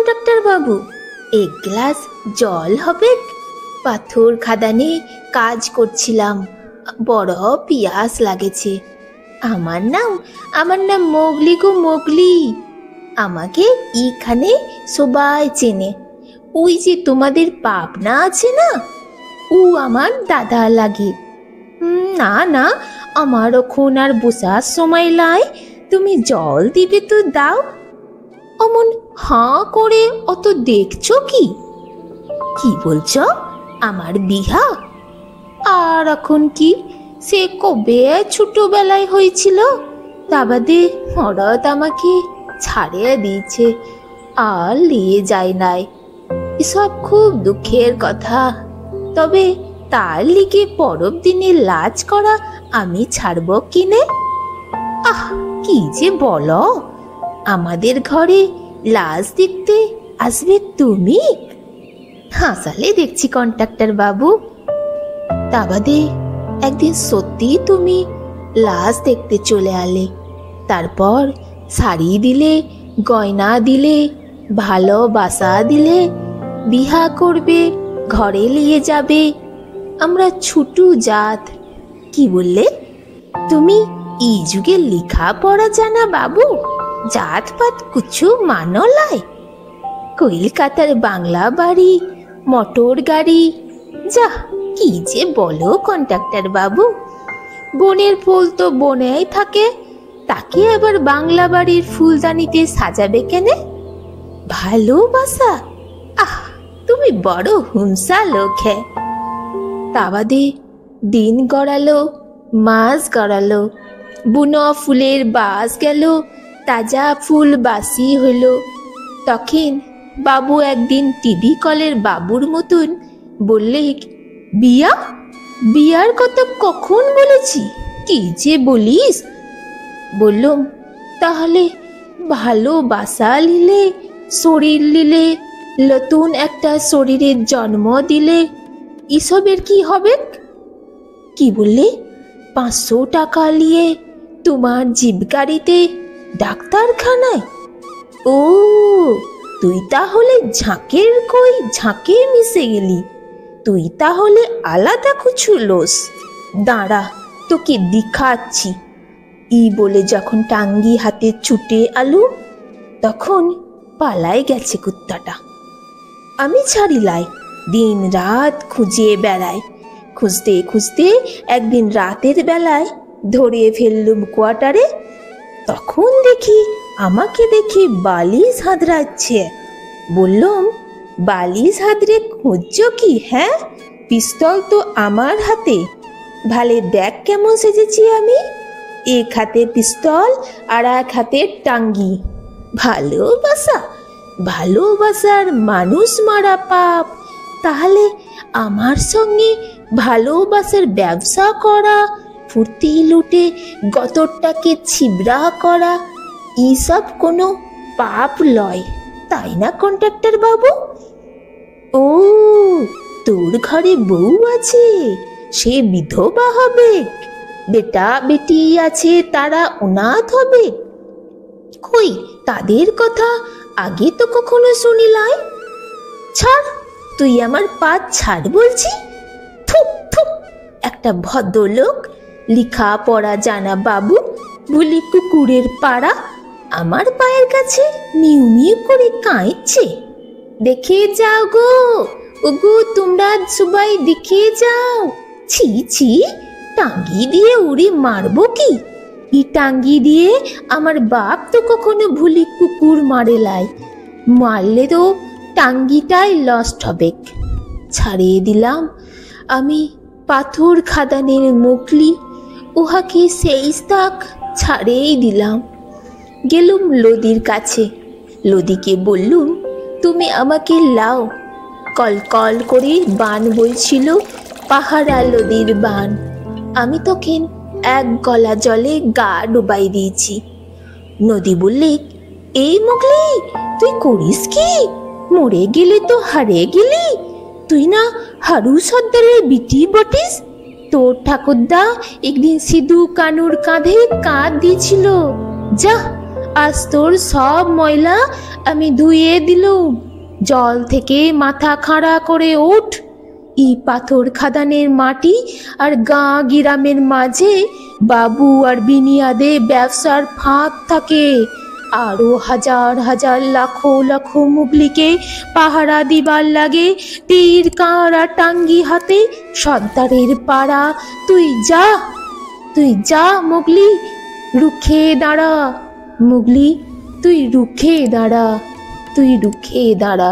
Conductor বাবু, এক glass জল হবে? পাথর খাদানে কাজ করছিলাম, বড় পিয়াস লাগেছে। আমার নাম মোগলি গো, মোগলি। আমাকে এখানে সবাই চেনে। ওই যে তোমাদের পাবনা আছে না, ও আমার দাদা লাগে। না না, আমার এখন আর বসার সময় লাই, তুমি জল দিবে তো দাও। অমন হাঁ করে অত দেখছো কি? কি বলছো? আমার বিহা? আর এখন কি, সে কবে ছোটবেলায় হয়েছিল। তা বাদে হঠাৎ আমাকে ছাড়িয়ে দিয়েছে, আর নিয়ে যায় নাই। এসব খুব দুঃখের কথা। তবে তার লিগে পরব দিনে লাজ করা আমি ছাড়ব কিনে? আহ, কি যে বলো! আমাদের ঘরে লাজ দেখতে আসবে তুমি? হাসালে দেখছি কন্ট্রাক্টর বাবু। তা বাদে একদিন সত্যি তুমি লাশ দেখতে চলে আলে, তারপর শাড়ি দিলে, গয়না দিলে, ভালোবাসা দিলে, বিহা করবে, ঘরে নিয়ে যাবে। আমরা ছোট জাত। কি বললে তুমি? এই যুগে লেখা পড়া জানা বাবু, জাত পাত কিছু মানো লাই? কলকাতার বাংলা বাড়ি, মোটর গাড়ি, যা কি যে বলো কন্ট্রাক্টর বাবু। বনের ফুল তো বনেই থাকে, তাকে আবার বাংলা বাড়ির ফুলদানিতে সাজাবে কেনে? ভালোবাসা? আহ, তুমি বড় হুমসা লোক হ্যাঁ। তা বাদে দিন গড়ালো, মাস গড়ালো, বুনো ফুলের বাস গেল, তাজা ফুল বাসি হইল। তখন বাবু একদিন টিভি কলের বাবুর মতন বললে, বিয়া? বিয়ার কথা কখন বলেছি? কি যে বলিস! বললুম, তাহলে ভালোবাসা নিলে, শরীর নিলে, নতুন একটা শরীরের জন্ম দিলে, এসবের কি হবে? কি বললে? 500 টাকা নিয়ে তোমার জিপ গাড়িতে ডাক্তারখানায়? ও, তুই তাহলে ঝাঁকের কই ঝাঁকে মিশে গেলি। তুই তাহলে আলাদা কিছু লোস। দাঁড়া, তোকে দেখাচ্ছি। ই বলে যখন টাঙ্গি হাতে ছুটে আলু, তখন পালায় গেছে কুত্তাটা। আমি ছাড়িলাই, দিন রাত খুঁজে বেড়াই। খুঁজতে খুঁজতে একদিন রাতের বেলায় ধরে ফেললুম কোয়ার্টারে। তখন দেখি আমাকে দেখে বালিশ হাতড়াচ্ছে। বললুম, বালিশ হাতড়ে খুঁজছ কি? হ্যাঁ, পিস্তল তো আমার হাতে। ভালে দেখ কেমন সেজেছি আমি। এক হাতে পিস্তল আর এক হাতে টাঙ্গি। ভালোবাসা? ভালোবাসার মানুষ মারা পাপ। তাহলে আমার সঙ্গে ভালোবাসার ব্যবসা করা, ফুর্তি লুটে গতরটাকে ছিবড়া করা, এইসব কোনো পাপ লয়, তাই না কন্ট্রাক্টর বাবু? ও, তোর ঘরে বউ আছে, সে বিধবা হবে? বেটা বেটি আছে, তারা অনাথ হবে? কই, তাদের কথা আগে তো কখনো শুনিলাই। ছাড়, তুই আমার পা ছাড় বলছি। থুক থুক, একটা ভদ্রলোক, লেখা পড়া জানা বাবু, বুলি কুকুরের পাড়া আমার পায়ের কাছে মিউ মিউ করে কাঁদছে। দেখে যাও গো, ওগো তোমরা সবাই দেখে যাও। ছি ছি, টাঙ্গি দিয়ে উড়ে মারবো কি? এই টাঙ্গি দিয়ে আমার বাপ তো কখনো ভুলি কুকুর মারে লাই। মারলে তো টাঙ্গিটাই লস্ট হবে। ছাড়িয়ে দিলাম আমি পাথর খাদানের মুকলি, উহাকে সেই তাক ছাড়েই দিলাম। গেলুম লদির কাছে। লদিকে বললুম, তুমি আমাকে লাও। কল কল করে বান বইছিল, পাহাড়া লদির বান। আমি তখন এক গলা জলে গা ডুবাই দিয়েছি। নদী বললে, এই মুগলি, তুই করিস কি? মরে গেলে তো হারিয়ে গেলি। তুই না হারু সর্দারের বিটি বটিস? তোর ঠাকুরদা একদিন সিধু কানুর কাঁধে কাঁধ দিয়েছিল। যা, আজ তোর সব ময়লা আমি ধুয়ে দিলুম। জল থেকে মাথা খাড়া করে ওঠ। এই পাথর খাদানের মাটি আর গাঁ গিরামের মাঝে বাবু আর বিনিয়াদে ব্যবসার ফাঁক থাকে। আরো হাজার হাজার লাখো লাখো মুগলিকে পাহারা দিবার লাগে তীর কাঁড়া টাঙ্গি হাতে সর্দারের পাড়া। তুই যা, তুই যা মুগলি, রুখে দাঁড়া। মুগলি, তুই রুখে দাঁড়া, তুই রুখে দাঁড়া।